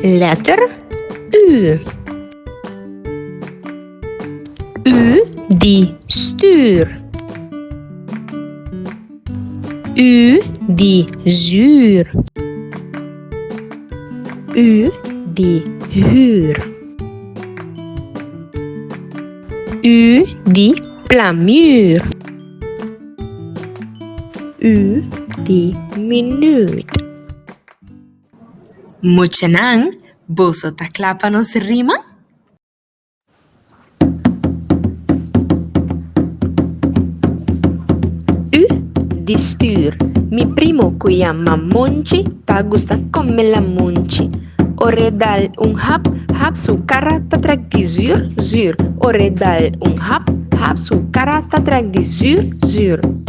Letter U. U di stuur. U di zuur. U di huur. U di plamuur. U di minuut. Moet je nang, boso taklapanos rima? U di stuur. Mi primo chiama Monchi, ta gusta come la Monchi. Ore dal un hap, hap su cara ta trek di zuur, zuur. Ore dal un hap, hap su cara ta trek di zuur, zuur.